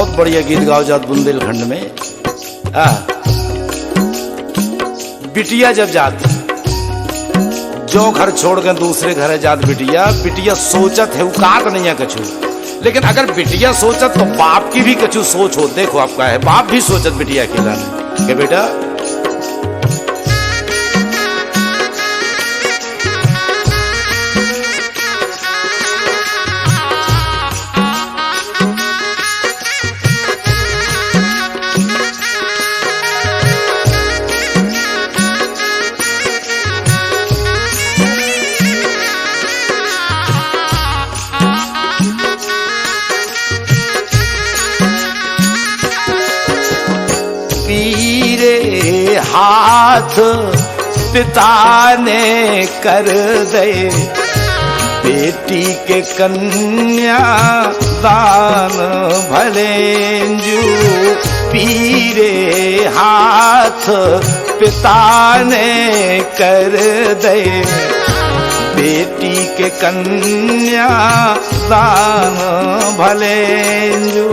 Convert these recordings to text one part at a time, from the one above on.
बहुत बढ़िया गीत गाओ जात बुंदेलखंड में। बिटिया जब जाती जो घर छोड़ के दूसरे घर जात बिटिया, बिटिया सोचत है उकात नहीं है कछु, लेकिन अगर बिटिया सोचत तो बाप की भी कछु सोच हो। देखो आपका है बाप भी सोचत बिटिया के लाने के बेटा हाथ पिता ने कर दे बेटी के कन्या दान भलेंजू। पीरे हाथ पिता ने कर दे बेटी के कन्या दान भलेंजू।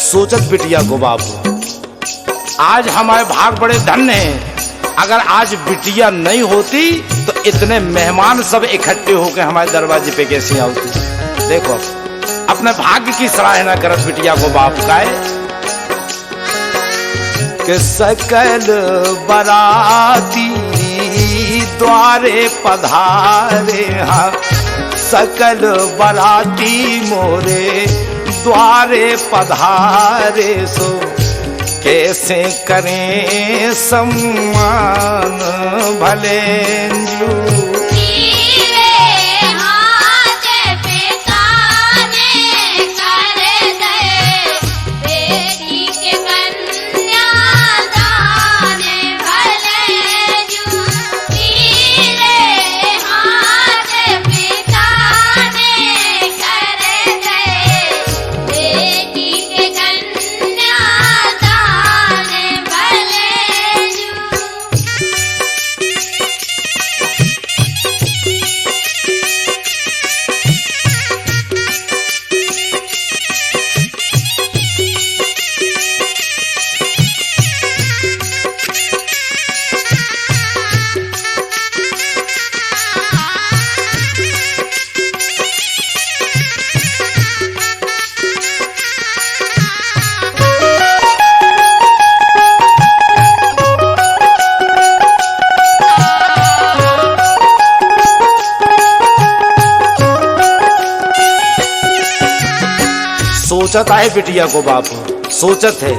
सोचत बिटिया को बाप आज हमारे भाग बड़े धन्य हैं। अगर आज बिटिया नहीं होती तो इतने मेहमान सब इकट्ठे होकर हमारे दरवाजे पे कैसे आती। देखो अपने भाग्य की सराहना करत बिटिया को बाप का है कि सकल बराती द्वारे पधारे। हाँ सकल बराती मोरे द्वारे पधारे सो कैसे करें सम्मान भलेंजू। सोचत है बिटिया को बाप सोचत है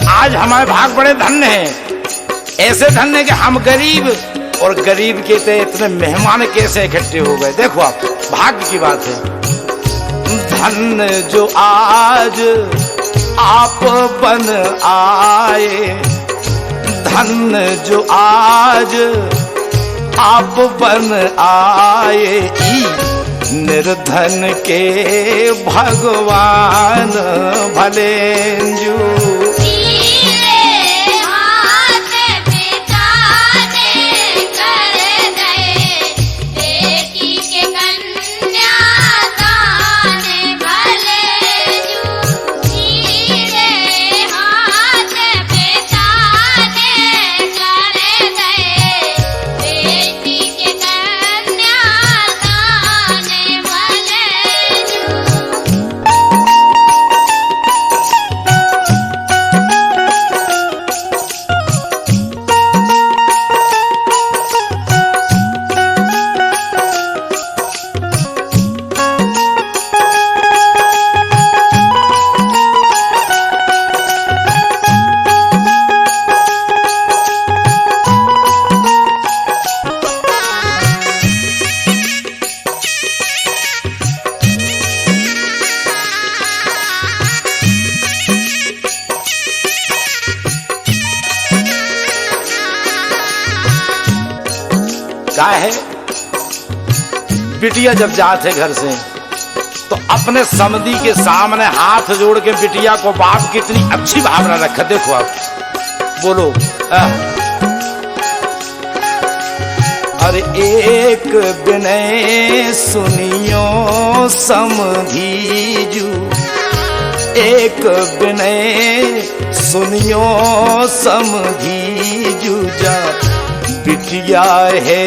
आज हमारे भाग बड़े धन्य हैं। ऐसे धन्य कि हम गरीब और गरीब के थे इतने मेहमान कैसे इकट्ठे हो गए। देखो आप भाग्य की बात है। धन्य जो आज आप बन आए, धन्य जो आज आप बन आए। निर्धन के भगवान भलेंजू। का है, बिटिया जब जाते घर से तो अपने समधी के सामने हाथ जोड़ के बिटिया को बाप कितनी अच्छी भावना रखा। देखो आप बोलो अरे एक विनय सुनियो समधीजू, एक विनय सुनियो समधीजू, जा बिटिया है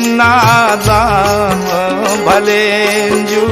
नादान भलेंजू।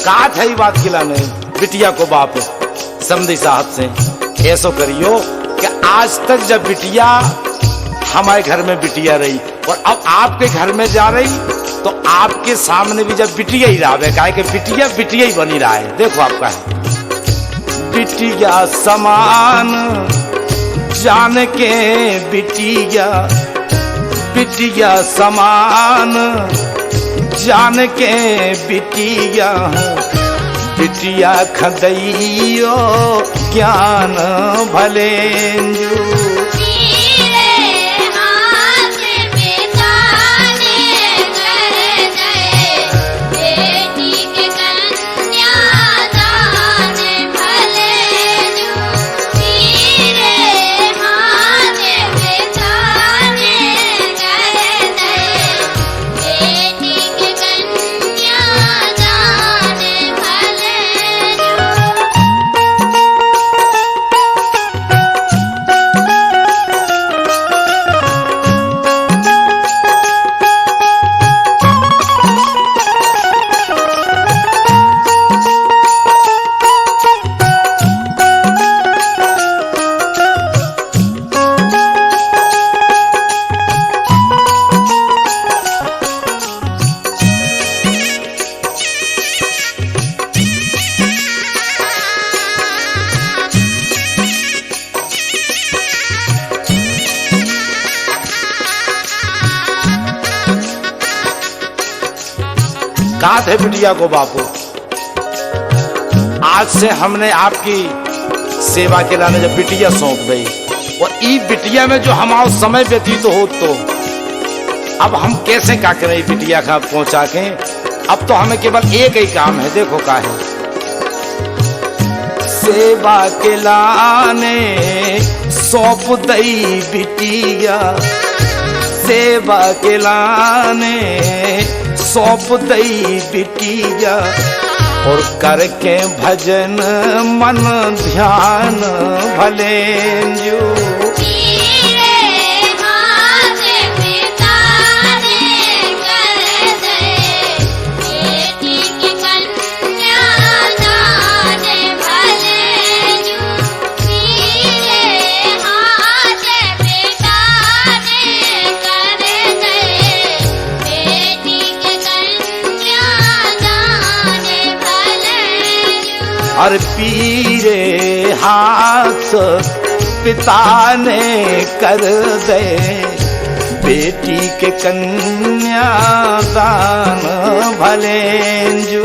कहा था ही बात खिलाने बिटिया को बाप समधी साहब से, ऐसा करियो कि आज तक जब बिटिया हमारे घर में बिटिया रही और अब आपके घर में जा रही तो आपके सामने भी जब बिटिया ही रहा है, कि बिटिया बिटिया ही बनी रहा है। देखो आपका है बिटिया समान जान के, बिटिया बिटिया समान जान के, बिटिया बिटिया खदैयो ज्ञान भलेंजू। कहा थे बिटिया को बापू, आज से हमने आपकी सेवा के लाने जब बिटिया सौंप गई और ई बिटिया में जो हमारा समय व्यतीत हो तो अब हम कैसे क्या करें बिटिया का पहुंचा के। अब तो हमें केवल एक ही काम है, देखो का है सेवा के लाने सौंप दई बिटिया, सेवा के लाने सौंप दई बिटिया और करके भजन मन ध्यान भलेंजू। और पीरे हाथ पिता ने कर दे बेटी के कन्या दान भलेंजू।